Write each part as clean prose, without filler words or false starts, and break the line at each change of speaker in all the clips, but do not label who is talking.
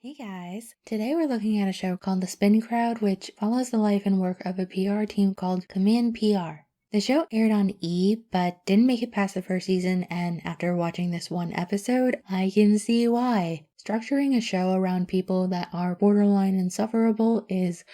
Hey guys, today we're looking at a show called The Spin Crowd, which follows the life and work of a PR team called Command PR. The show aired on E, but didn't make it past the first season, and after watching this one episode, I can see why. Structuring a show around people that are borderline insufferable is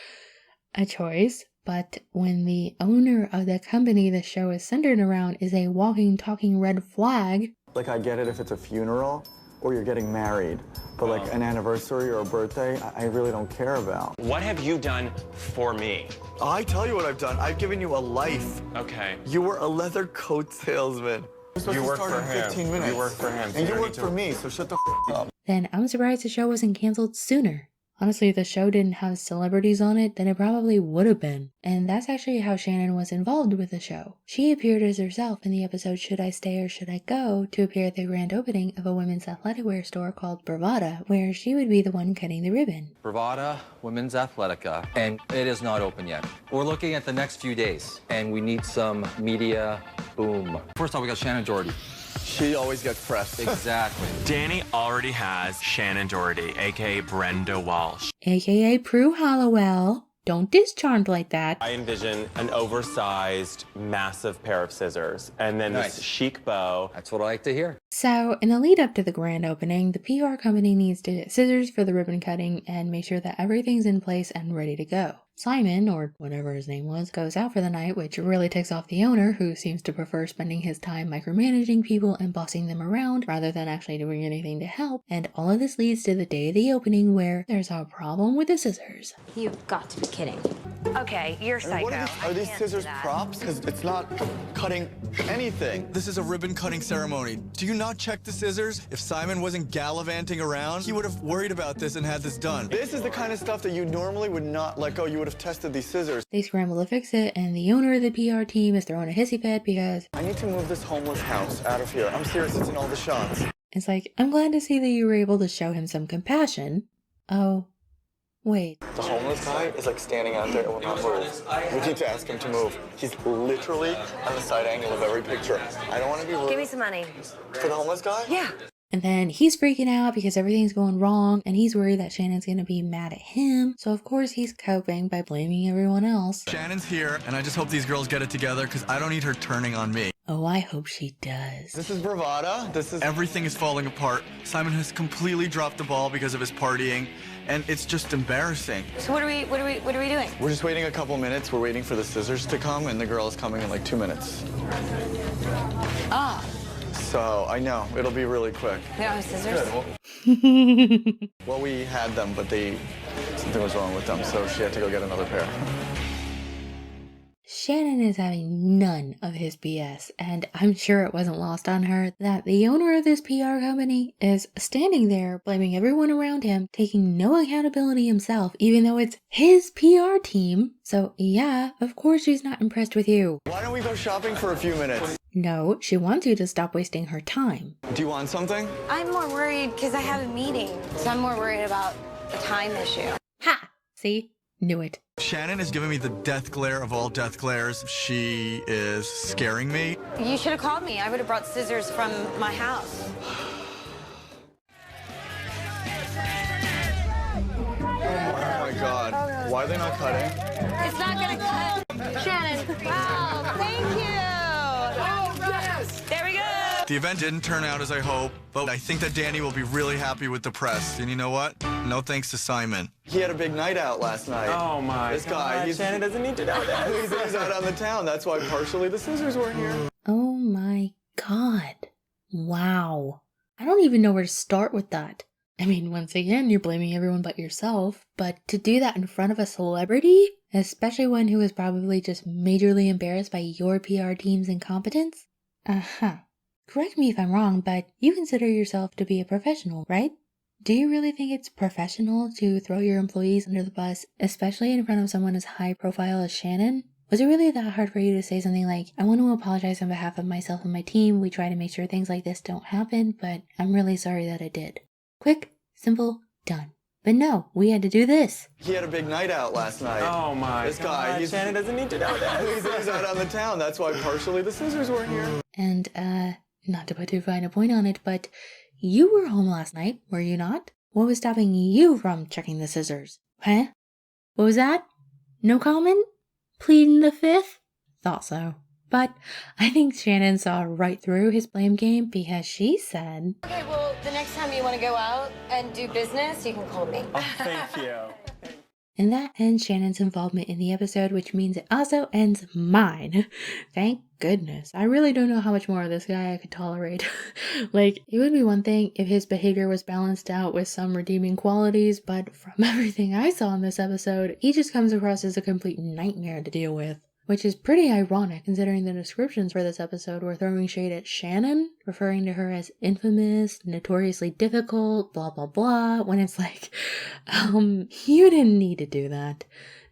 a choice, but when the owner of the company the show is centered around is a walking, talking red flag...
Like, I get it if it's a funeral or you're getting married, but like an anniversary or a birthday, I really don't care about.
What have you done for me?
I tell you what I've done. I've given you a life.
Okay.
You were a leather coat salesman.
You work for him.
15 minutes.
You work for him.
And you work for me, so shut the up.
Then I'm surprised the show wasn't canceled sooner. Honestly, if the show didn't have celebrities on it, then it probably would have been. And that's actually how Shannen was involved with the show. She appeared as herself in the episode Should I Stay or Should I Go to appear at the grand opening of a women's athletic wear store called Bravada, where she would be the one cutting the ribbon.
Bravada Women's Athletica, and it is not open yet. We're looking at the next few days, and we need some media boom. First off, we got Shannen Doherty.
She always gets pressed.
Exactly.
Danny already has Shannen Doherty, aka Brenda Walsh.
AKA Prue Hollowell. Don't diss Charmed like that.
I envision an oversized, massive pair of scissors, and then
Nice.
this chic bow.
That's what I like to hear.
So, in the lead up to the grand opening, the PR company needs to get scissors for the ribbon cutting and make sure that everything's in place and ready to go. Simon, or whatever his name was, goes out for the night, which really ticks off the owner, who seems to prefer spending his time micromanaging people and bossing them around rather than actually doing anything to help. And all of this leads to the day of the opening where there's a problem with the scissors.
You've got to be kidding. Okay, you're psycho.
What are these
I can't
scissors
do that.
props? Because it's not cutting anything.
This is a ribbon cutting ceremony. Do you not check the scissors? If Simon wasn't gallivanting around, he would have worried about this and had this done.
This is the kind of stuff that you normally would not let go. You would have tested these scissors.
They scramble to fix it, and the owner of the PR team is throwing a hissy fit because
I need to move this homeless house out of here. I'm serious, it's in all the shots.
it's like, I'm glad to see that you were able to show him some compassion. Oh, wait.
The homeless guy is like standing out there and will not move. We need to ask him to move. He's literally on the side angle of every picture. I don't want to be rude.
Give me some money.
For the homeless guy?
Yeah.
And then he's freaking out because everything's going wrong, and he's worried that Shannon's gonna be mad at him, so of course he's coping by blaming everyone else.
Shannon's here, and I just hope these girls get it together because I don't need her turning on me.
Oh, I hope she does.
This is Bravada. This is...
Everything is falling apart. Simon has completely dropped the ball because of his partying, and it's just embarrassing.
So what are we doing?
We're just waiting a couple minutes. We're waiting for the scissors to come, and the girl is coming in like 2 minutes.
Ah,
So, I know. It'll be really quick.
we don't have scissors?
Good. Well, we had them, but something was wrong with them, so she had to go get another pair.
Shannon is having none of his BS, and I'm sure it wasn't lost on her that the owner of this PR company is standing there blaming everyone around him, taking no accountability himself, even though it's his PR team. So yeah, of course she's not impressed with you.
Why don't we go shopping for a few minutes?
No, she wants you to stop wasting her time.
Do you want something?
I'm more worried because I have a meeting. So I'm more worried about the time issue.
Ha! See? Knew it.
Shannon is giving me the death glare of all death glares. She is scaring me.
You should have called me. I would have brought scissors from my house.
Oh my god. Why are they not cutting?
It's not gonna cut. Shannon. Wow, thank you. Oh, yes. There we go.
The event didn't turn out as I hoped, but I think that Danny will be really happy with the press. And you know what? No thanks to Simon.
He had a big night out last night.
Oh my
This guy,
God,
he's-
Shannen doesn't need to know that.
He's out on the town. That's why partially the scissors weren't here.
Oh my god. Wow. I don't even know where to start with that. I mean, once again, you're blaming everyone but yourself, but to do that in front of a celebrity, especially one who is probably just majorly embarrassed by your PR team's incompetence? Uh-huh. Correct me if I'm wrong, but you consider yourself to be a professional, right? Do you really think it's professional to throw your employees under the bus, especially in front of someone as high profile as Shannen? Was it really that hard for you to say something like, I want to apologize on behalf of myself and my team, we try to make sure things like this don't happen, but I'm really sorry that it did. Quick, simple, done. But no, we had to do this.
He had a big night out last night.
Oh my
This guy,
God,
he's-
Shannen doesn't need to know that.
He's out on the town. That's why partially the scissors weren't here.
And, not to put too fine a point on it, but you were home last night, were you not? What was stopping you from checking the scissors? Huh? What was that? No comment? Pleading the fifth? Thought so. But I think Shannen saw right through his blame game because she said,
Okay, well, the next time you want to go out and do business, you can call me.
Thank you.
and that ends Shannon's involvement in the episode, which means it also ends mine. Thank goodness. I really don't know how much more of this guy I could tolerate. Like, it would be one thing if his behavior was balanced out with some redeeming qualities, but from everything I saw in this episode, he just comes across as a complete nightmare to deal with. Which is pretty ironic considering the descriptions for this episode were throwing shade at Shannen, referring to her as infamous, notoriously difficult, blah blah blah, when it's like, you didn't need to do that.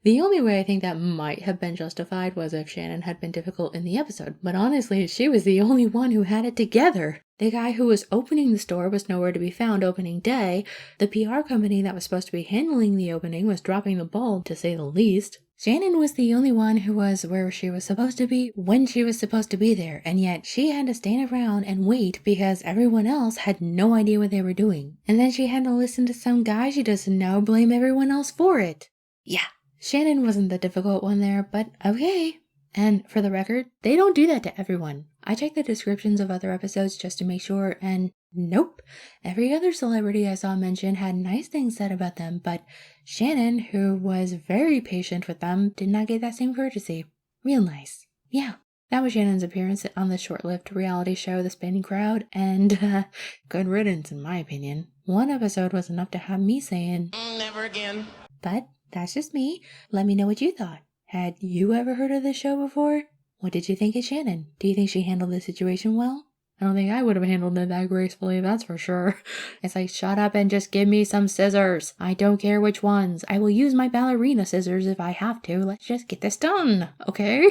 The only way I think that might have been justified was if Shannen had been difficult in the episode, but honestly, she was the only one who had it together. The guy who was opening the store was nowhere to be found opening day. The PR company that was supposed to be handling the opening was dropping the ball, to say the least. Shannen was the only one who was where she was supposed to be when she was supposed to be there, and yet she had to stand around and wait because everyone else had no idea what they were doing. And then she had to listen to some guy she doesn't know blame everyone else for it. Yeah, Shannen wasn't the difficult one there, but okay. And for the record, they don't do that to everyone. I checked the descriptions of other episodes just to make sure, and nope. Every other celebrity I saw mentioned had nice things said about them, but Shannen, who was very patient with them, did not get that same courtesy. Real nice. Yeah, that was Shannen's appearance on the short-lived reality show The Spinning Crowd, and good riddance in my opinion. One episode was enough to have me saying,
Never again.
But that's just me. Let me know what you thought. Had you ever heard of this show before? What did you think of Shannen? Do you think she handled the situation well? I don't think I would have handled it that gracefully, that's for sure. It's like, shut up and just give me some scissors. I don't care which ones. I will use my ballerina scissors if I have to. Let's just get this done, okay?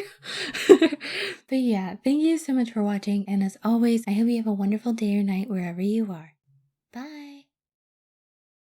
But yeah, thank you so much for watching, and as always, I hope you have a wonderful day or night wherever you are. Bye!